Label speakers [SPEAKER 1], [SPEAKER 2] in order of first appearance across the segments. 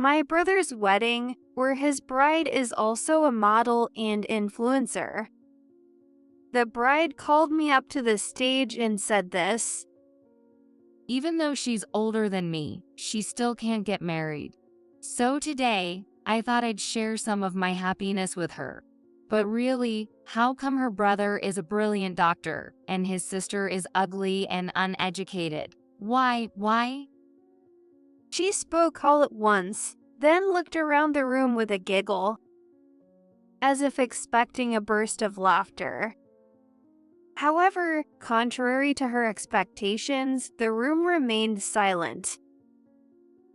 [SPEAKER 1] my brother's wedding, where his bride is also a model and influencer. The bride called me up to the stage and said this:
[SPEAKER 2] "Even though she's older than me, she still can't get married. So today, I thought I'd share some of my happiness with her. But really, how come her brother is a brilliant doctor and his sister is ugly and uneducated? Why?"
[SPEAKER 1] She spoke all at once, then looked around the room with a giggle, as if expecting a burst of laughter. However, contrary to her expectations, the room remained silent.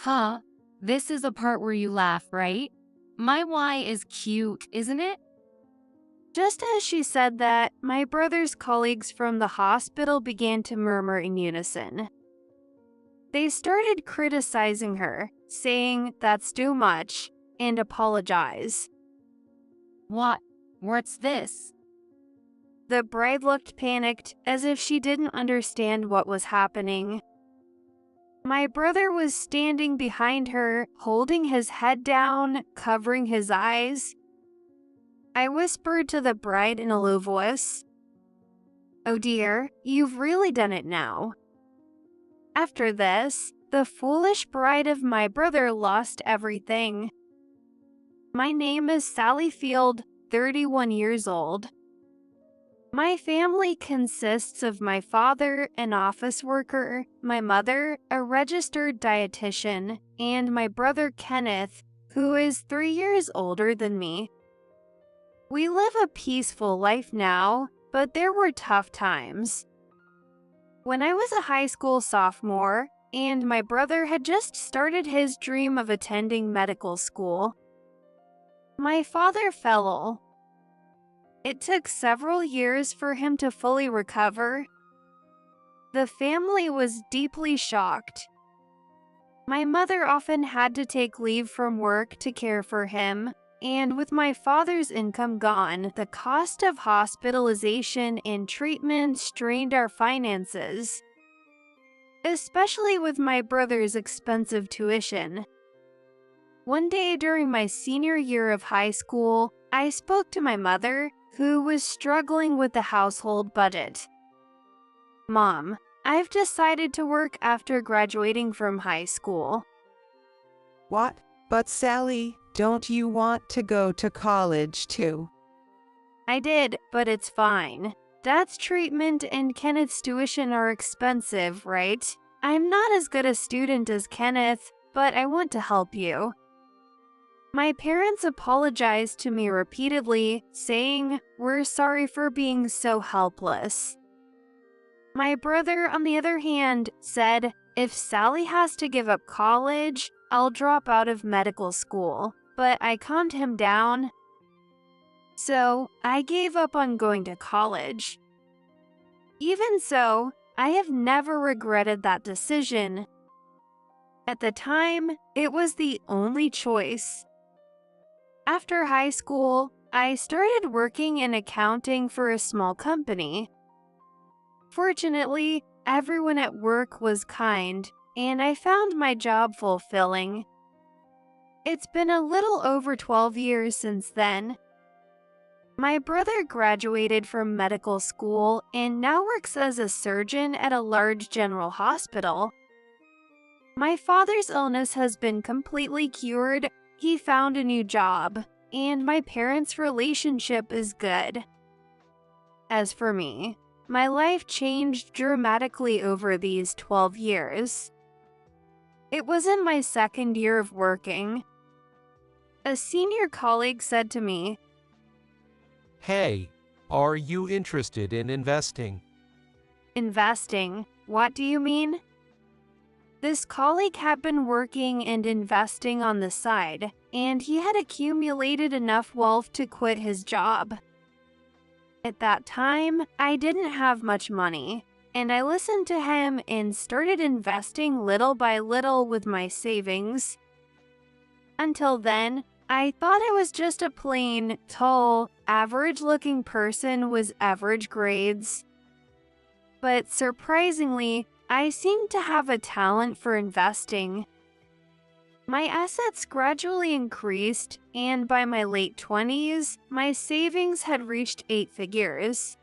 [SPEAKER 2] Huh? This is the part where you laugh, right? My why is cute, isn't it?
[SPEAKER 1] Just as she said that, my brother's colleagues from the hospital began to murmur in unison. They started criticizing her, saying that's too much, and apologize.
[SPEAKER 2] What's this?
[SPEAKER 1] The bride looked panicked, as if she didn't understand what was happening. My brother was standing behind her, holding his head down, covering his eyes. I whispered to the bride in a low voice, "Oh dear, you've really done it now." After this, the foolish bride of my brother lost everything. My name is Sally Field, 31 years old. My family consists of my father, an office worker, my mother, a registered dietitian, and my brother Kenneth, who is 3 years older than me. We live a peaceful life now, but there were tough times. When I was a high school sophomore, and my brother had just started his dream of attending medical school, my father fell ill. It took several years for him to fully recover. The family was deeply shocked. My mother often had to take leave from work to care for him, and with my father's income gone, the cost of hospitalization and treatment strained our finances, especially with my brother's expensive tuition. One day during my senior year of high school, I spoke to my mother, who was struggling with the household budget. "Mom, I've decided to work after graduating from high school."
[SPEAKER 3] What? But Sally, don't you want to go to college too?
[SPEAKER 1] I did, but it's fine. Dad's treatment and Kenneth's tuition are expensive, right? I'm not as good a student as Kenneth, but I want to help you. My parents apologized to me repeatedly, saying, "We're sorry for being so helpless." My brother, on the other hand, said, "If Sally has to give up college, I'll drop out of medical school." But I calmed him down. So, I gave up on going to college. Even so, I have never regretted that decision. At the time, it was the only choice. After high school, I started working in accounting for a small company. Fortunately, everyone at work was kind, and I found my job fulfilling. It's been a little over 12 years since then. My brother graduated from medical school and now works as a surgeon at a large general hospital. My father's illness has been completely cured. He found a new job, and my parents' relationship is good. As for me, my life changed dramatically over these 12 years. It was in my second year of working. A senior colleague said to me,
[SPEAKER 4] "Hey, are you interested in investing?"
[SPEAKER 1] "Investing? What do you mean?" This colleague had been working and investing on the side, and he had accumulated enough wealth to quit his job. At that time, I didn't have much money, and I listened to him and started investing little by little with my savings. Until then, I thought I was just a plain, tall, average-looking person with average grades. But surprisingly, I seemed to have a talent for investing. My assets gradually increased, and by my late 20s, my savings had reached 8 figures.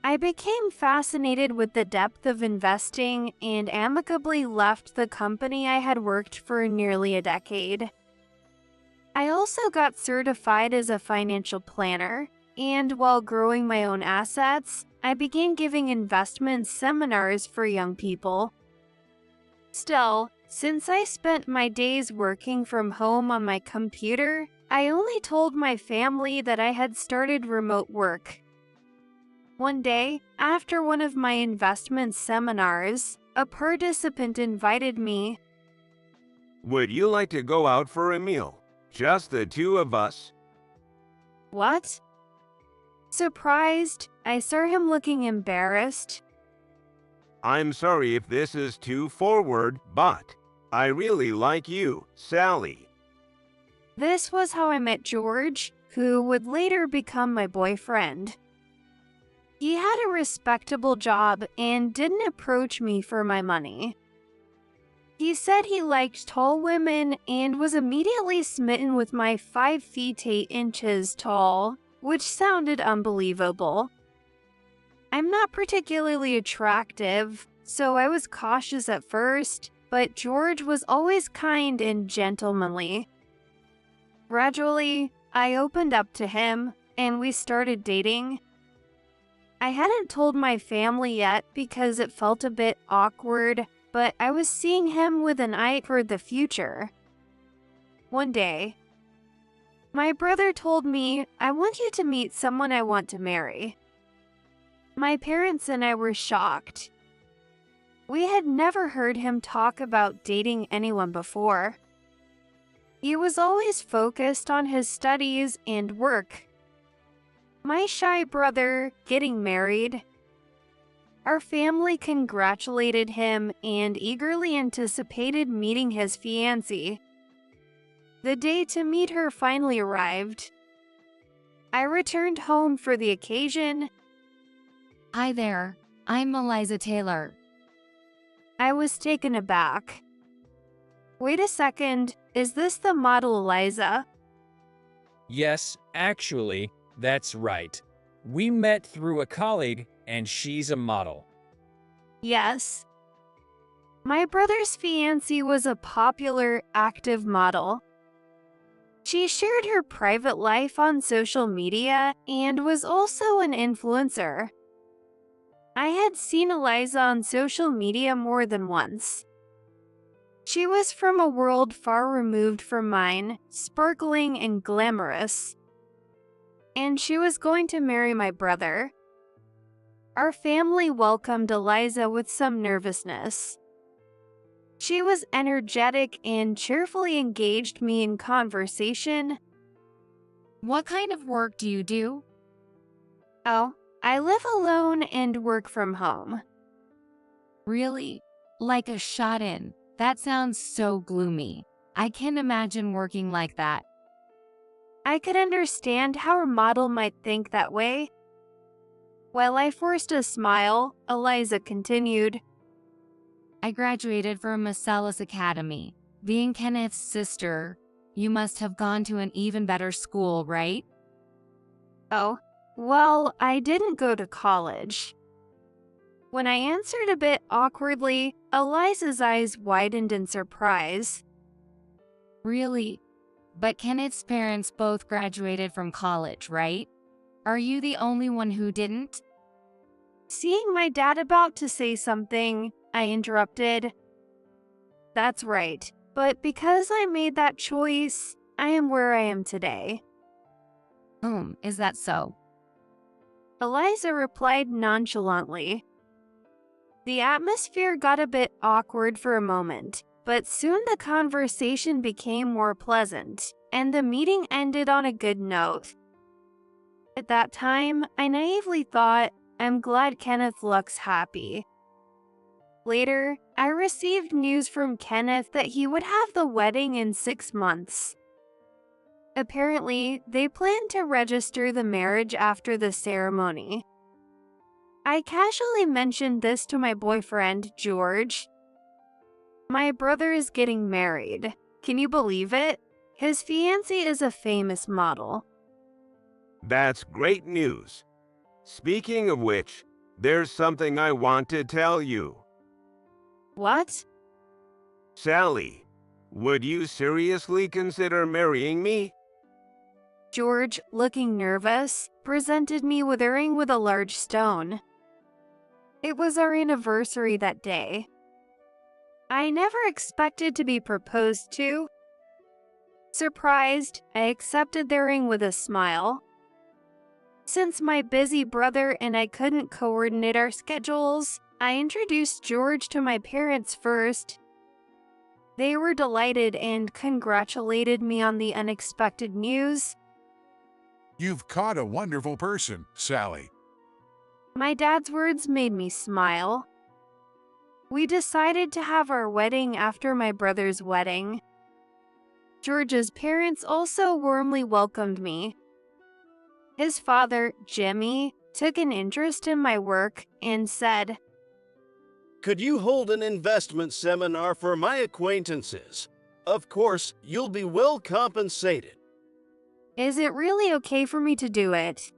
[SPEAKER 1] I became fascinated with the depth of investing and amicably left the company I had worked for nearly a decade. I also got certified as a financial planner, and while growing my own assets, I began giving investment seminars for young people. Still, since I spent my days working from home on my computer, I only told my family that I had started remote work. One day, after one of my investment seminars, a participant invited me.
[SPEAKER 5] Would you like to go out for a meal? Just the two of us?
[SPEAKER 1] What? Surprised, I saw him looking embarrassed.
[SPEAKER 5] I'm sorry if this is too forward, but I really like you, Sally.
[SPEAKER 1] This was how I met George, who would later become my boyfriend. He had a respectable job and didn't approach me for my money. He said he liked tall women and was immediately smitten with my 5 feet 8 inches tall, which sounded unbelievable. I'm not particularly attractive, so I was cautious at first, but George was always kind and gentlemanly. Gradually, I opened up to him, and we started dating. I hadn't told my family yet because it felt a bit awkward, but I was seeing him with an eye toward the future. One day, my brother told me, "I want you to meet someone I want to marry." My parents and I were shocked. We had never heard him talk about dating anyone before. He was always focused on his studies and work. My shy brother getting married. Our family congratulated him and eagerly anticipated meeting his fiancée. The day to meet her finally arrived. I returned home for the occasion.
[SPEAKER 2] Hi there, I'm Eliza Taylor.
[SPEAKER 1] I was taken aback. Wait a second, is this the model Eliza?
[SPEAKER 6] Yes, actually, that's right. We met through a colleague, and she's a model.
[SPEAKER 1] Yes. My brother's fiancée was a popular, active model. She shared her private life on social media and was also an influencer. I had seen Eliza on social media more than once. She was from a world far removed from mine, sparkling and glamorous. And she was going to marry my brother. Our family welcomed Eliza with some nervousness. She was energetic and cheerfully engaged me in conversation.
[SPEAKER 2] What kind of work do you do?
[SPEAKER 1] Oh, I live alone and work from home.
[SPEAKER 2] Really? Like a shut-in. That sounds so gloomy. I can't imagine working like that.
[SPEAKER 1] I could understand how a model might think that way. While I forced a smile, Eliza continued.
[SPEAKER 2] I graduated from Marcellus Academy. Being Kenneth's sister, you must have gone to an even better school, right?
[SPEAKER 1] Oh, well, I didn't go to college. When I answered a bit awkwardly, Eliza's eyes widened in surprise.
[SPEAKER 2] Really? But Kenneth's parents both graduated from college, right? Are you the only one who didn't?
[SPEAKER 1] Seeing my dad about to say something, I interrupted. That's right, but because I made that choice, I am where I am today.
[SPEAKER 2] Is that so?
[SPEAKER 1] Eliza replied nonchalantly. The atmosphere got a bit awkward for a moment, but soon the conversation became more pleasant, and the meeting ended on a good note. At that time, I naively thought, I'm glad Kenneth looks happy. Later, I received news from Kenneth that he would have the wedding in 6 months. Apparently, they planned to register the marriage after the ceremony. I casually mentioned this to my boyfriend, George. My brother is getting married. Can you believe it? His fiancée is a famous model.
[SPEAKER 5] That's great news. Speaking of which, there's something I want to tell you.
[SPEAKER 1] What?
[SPEAKER 5] Sally, would you seriously consider marrying me?
[SPEAKER 1] George, looking nervous, presented me with a ring with a large stone. It was our anniversary that day. I never expected to be proposed to. Surprised, I accepted the ring with a smile. Since my busy brother and I couldn't coordinate our schedules, I introduced George to my parents first. They were delighted and congratulated me on the unexpected news.
[SPEAKER 7] You've caught a wonderful person, Sally.
[SPEAKER 1] My dad's words made me smile. We decided to have our wedding after my brother's wedding. George's parents also warmly welcomed me. His father, Jimmy, took an interest in my work and said,
[SPEAKER 8] "Could you hold an investment seminar for my acquaintances? Of course, you'll be well compensated."
[SPEAKER 1] "Is it really okay for me to do it?"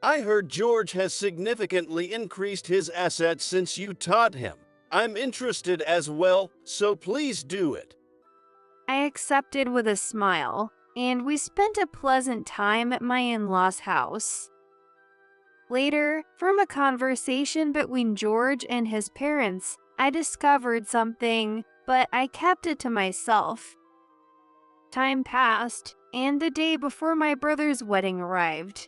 [SPEAKER 8] I heard George has significantly increased his assets since you taught him. I'm interested as well, so please do it.
[SPEAKER 1] I accepted with a smile, and we spent a pleasant time at my in-laws' house. Later, from a conversation between George and his parents, I discovered something, but I kept it to myself. Time passed, and the day before my brother's wedding arrived.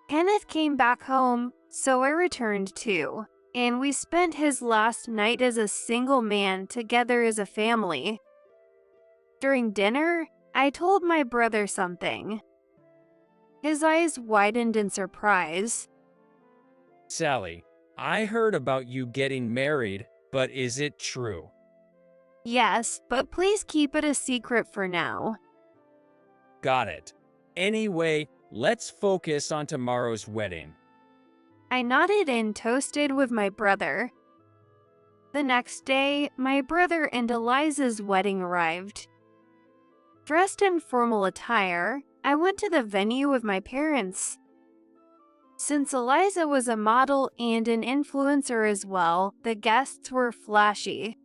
[SPEAKER 1] Kenneth came back home, so I returned too, and we spent his last night as a single man together as a family. During dinner, I told my brother something. His eyes widened in surprise.
[SPEAKER 6] Sally, I heard about you getting married, but is it true?
[SPEAKER 1] Yes, but please keep it a secret for now.
[SPEAKER 6] Got it. Anyway, let's focus on tomorrow's wedding.
[SPEAKER 1] I nodded and toasted with my brother. The next day, my brother and Eliza's wedding arrived. Dressed in formal attire, I went to the venue with my parents. Since Eliza was a model and an influencer as well, the guests were flashy.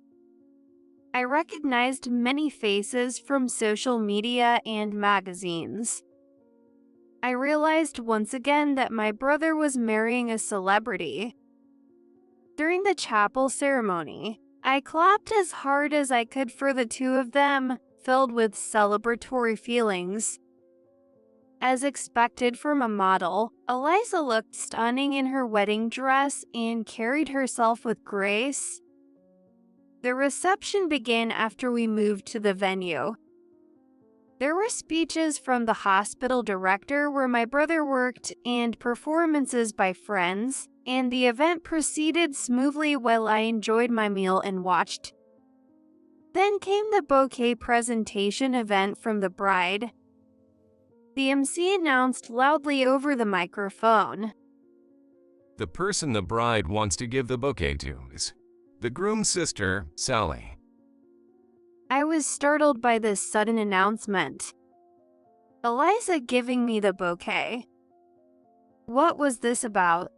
[SPEAKER 1] I recognized many faces from social media and magazines. I realized once again that my brother was marrying a celebrity. During the chapel ceremony, I clapped as hard as I could for the two of them, filled with celebratory feelings. As expected from a model, Eliza looked stunning in her wedding dress and carried herself with grace. The reception began after we moved to the venue. There were speeches from the hospital director where my brother worked and performances by friends, and the event proceeded smoothly while I enjoyed my meal and watched. Then came the bouquet presentation event from the bride. The MC announced loudly over the microphone.
[SPEAKER 9] The person the bride wants to give the bouquet to is the groom's sister, Sally.
[SPEAKER 1] I was startled by this sudden announcement. Eliza giving me the bouquet. What was this about?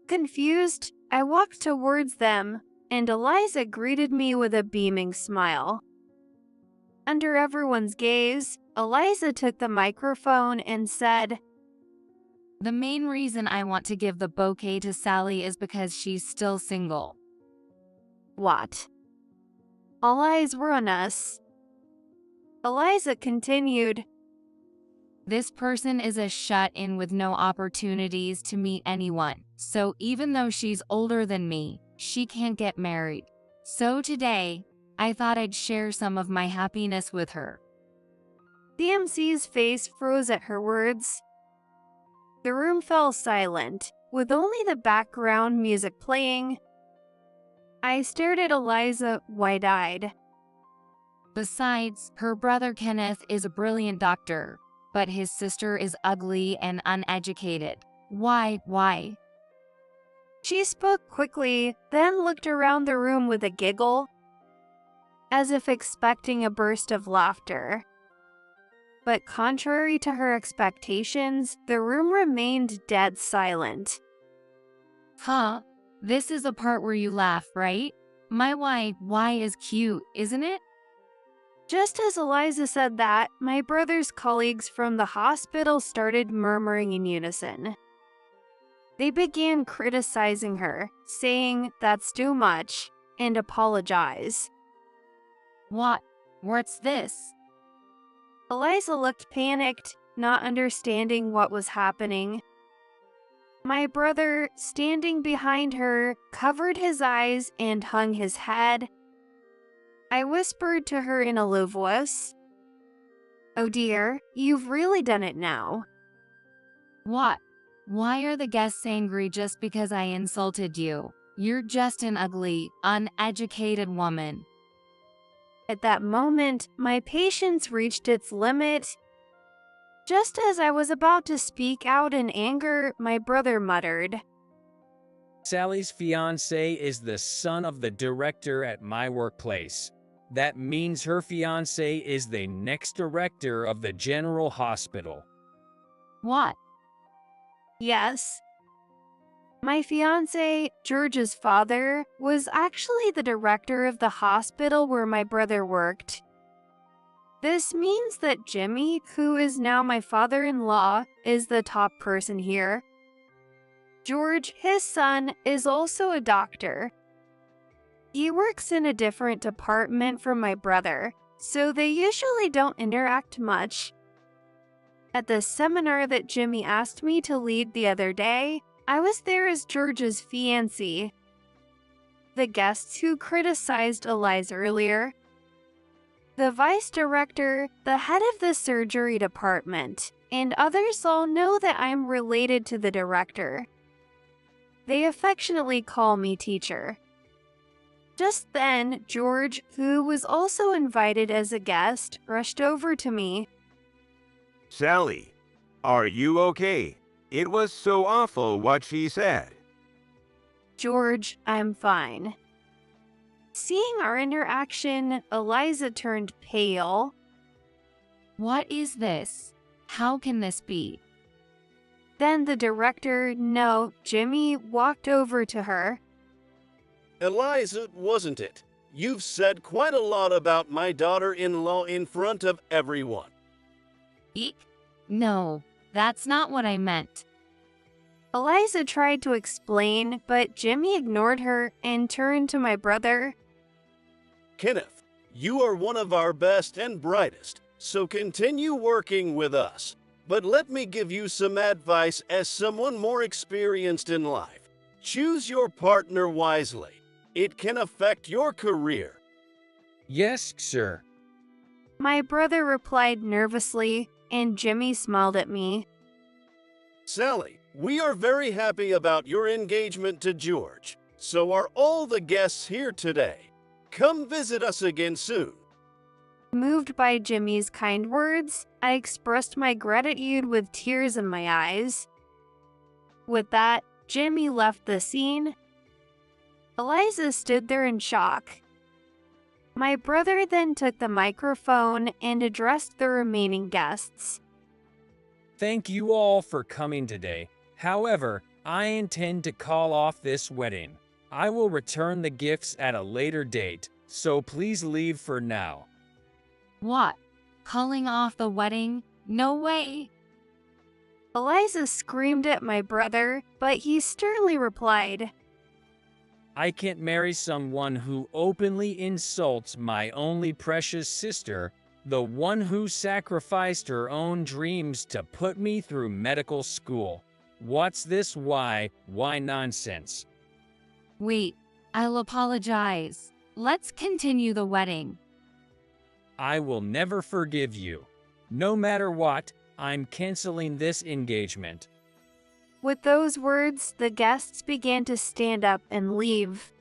[SPEAKER 1] Confused, I walked towards them, and Eliza greeted me with a beaming smile. Under everyone's gaze, Eliza took the microphone and said,
[SPEAKER 2] "The main reason I want to give the bouquet to Sally is because she's still single."
[SPEAKER 1] What? All eyes were on us. Eliza continued,
[SPEAKER 2] "This person is a shut-in with no opportunities to meet anyone, so even though she's older than me, she can't get married. So today, I thought I'd share some of my happiness with her."
[SPEAKER 1] The MC's face froze at her words. The room fell silent, with only the background music playing. I stared at Eliza, wide-eyed.
[SPEAKER 2] Besides, her brother Kenneth is a brilliant doctor, but his sister is ugly and uneducated. Why?
[SPEAKER 1] She spoke quickly, then looked around the room with a giggle. as if expecting a burst of laughter. But contrary to her expectations, the room remained dead silent.
[SPEAKER 2] Huh? This is the part where you laugh, right? My why is cute, isn't it?
[SPEAKER 1] Just as Eliza said that, my brother's colleagues from the hospital started murmuring in unison. They began criticizing her, saying that's too much, and apologize.
[SPEAKER 2] What's this?
[SPEAKER 1] Eliza looked panicked, not understanding what was happening. My brother, standing behind her, covered his eyes and hung his head. I whispered to her in a low voice, "Oh dear, you've really done it now."
[SPEAKER 2] What? Why are the guests angry just because I insulted you? You're just an ugly, uneducated woman.
[SPEAKER 1] At that moment, my patience reached its limit. Just as I was about to speak out in anger, my brother muttered,
[SPEAKER 6] Sally's fiancé is the son of the director at my workplace. That means her fiancé is the next director of the general hospital.
[SPEAKER 2] What?
[SPEAKER 1] "Yes." My fiancé, George's father, was actually the director of the hospital where my brother worked. This means that Jimmy, who is now my father-in-law, is the top person here. George, his son, is also a doctor. He works in a different department from my brother, so they usually don't interact much. At the seminar that Jimmy asked me to lead the other day, I was there as George's fiancée. The guests who criticized Eliza earlier, the vice director, the head of the surgery department, and others all know that I'm related to the director. They affectionately call me teacher. Just then, George, who was also invited as a guest, rushed over to me.
[SPEAKER 5] Sally, are you okay? It was so awful what she said.
[SPEAKER 1] George, I'm fine. Seeing our interaction, Eliza turned pale.
[SPEAKER 2] What is this? How can this be?
[SPEAKER 1] Then the director, no, Jimmy, walked over to her.
[SPEAKER 8] Eliza, wasn't it? You've said quite a lot about my daughter-in-law in front of everyone.
[SPEAKER 2] Eek. No, that's not what I meant.
[SPEAKER 1] Eliza tried to explain, but Jimmy ignored her and turned to my brother.
[SPEAKER 8] Kenneth, you are one of our best and brightest, so continue working with us. But let me give you some advice as someone more experienced in life. Choose your partner wisely. It can affect your career.
[SPEAKER 6] Yes, sir.
[SPEAKER 1] My brother replied nervously, and Jimmy smiled at me.
[SPEAKER 8] Sally, we are very happy about your engagement to George. So are all the guests here today. Come visit us again soon.
[SPEAKER 1] Moved by Jimmy's kind words, I expressed my gratitude with tears in my eyes. With that, Jimmy left the scene. Eliza stood there in shock. My brother then took the microphone and addressed the remaining guests.
[SPEAKER 6] Thank you all for coming today. However, I intend to call off this wedding. I will return the gifts at a later date, so please leave for now.
[SPEAKER 2] What? Calling off the wedding? No way.
[SPEAKER 1] Eliza screamed at my brother, but he sternly replied,
[SPEAKER 6] I can't marry someone who openly insults my only precious sister, the one who sacrificed her own dreams to put me through medical school. What's this why nonsense?
[SPEAKER 2] Wait, I'll apologize. Let's continue the wedding.
[SPEAKER 6] I will never forgive you. No matter what, I'm canceling this engagement.
[SPEAKER 1] With those words, the guests began to stand up and leave.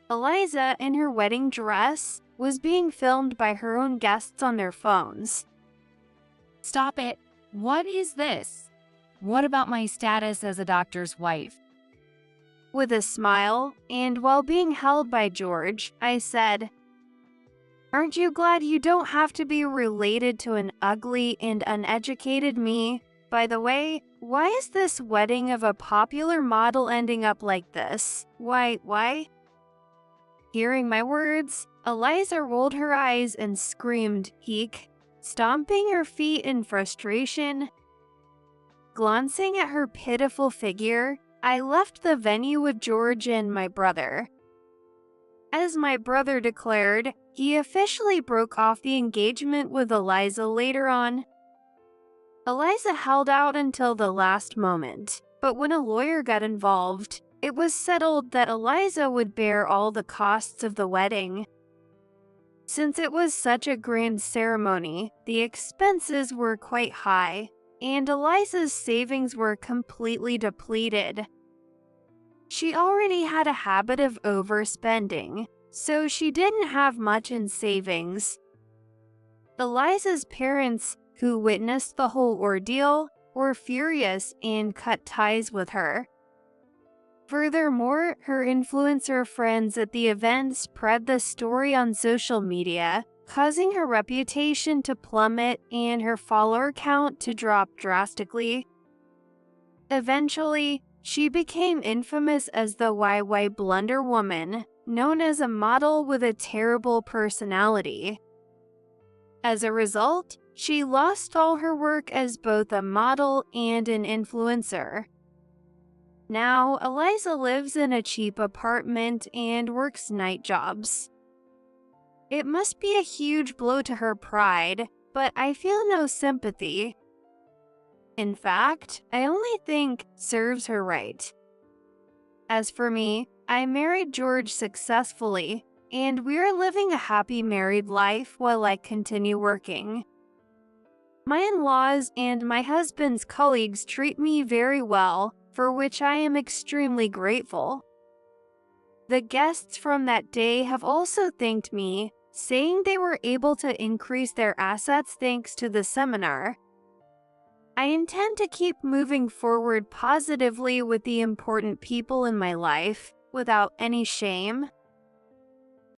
[SPEAKER 1] Eliza, in her wedding dress, was being filmed by her own guests on their phones.
[SPEAKER 2] Stop it. What is this? What about my status as a doctor's wife?
[SPEAKER 1] With a smile, and while being held by George, I said, Aren't you glad you don't have to be related to an ugly and uneducated me? By the way, why is this wedding of a popular model ending up like this? Why? Hearing my words, Eliza rolled her eyes and screamed, "Eek," stomping her feet in frustration. Glancing at her pitiful figure, I left the venue with George and my brother. As my brother declared, he officially broke off the engagement with Eliza later on. Eliza held out until the last moment, but when a lawyer got involved, it was settled that Eliza would bear all the costs of the wedding. Since it was such a grand ceremony, the expenses were quite high, and Eliza's savings were completely depleted. She already had a habit of overspending, so she didn't have much in savings. Eliza's parents, who witnessed the whole ordeal, were furious and cut ties with her. Furthermore, her influencer friends at the event spread the story on social media, causing her reputation to plummet and her follower count to drop drastically. Eventually, she became infamous as the YY Blunder Woman, known as a model with a terrible personality. As a result, she lost all her work as both a model and an influencer. Now, Eliza lives in a cheap apartment and works night jobs. It must be a huge blow to her pride, but I feel no sympathy. In fact, I only think serves her right. As for me, I married George successfully, and we're living a happy married life while I continue working. My in-laws and my husband's colleagues treat me very well, for which I am extremely grateful. The guests from that day have also thanked me, saying they were able to increase their assets thanks to the seminar. I intend to keep moving forward positively with the important people in my life, without any shame,